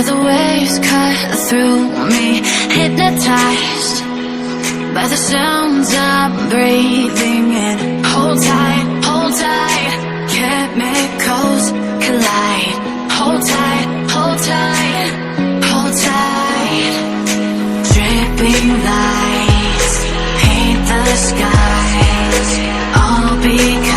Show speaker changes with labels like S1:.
S1: Feel the waves cut through me, hypnotized by the sounds I'm breathing in. Hold tight, chemicals collide. Hold tight, hold tight, hold tight. Dripping lights paint the skies, all because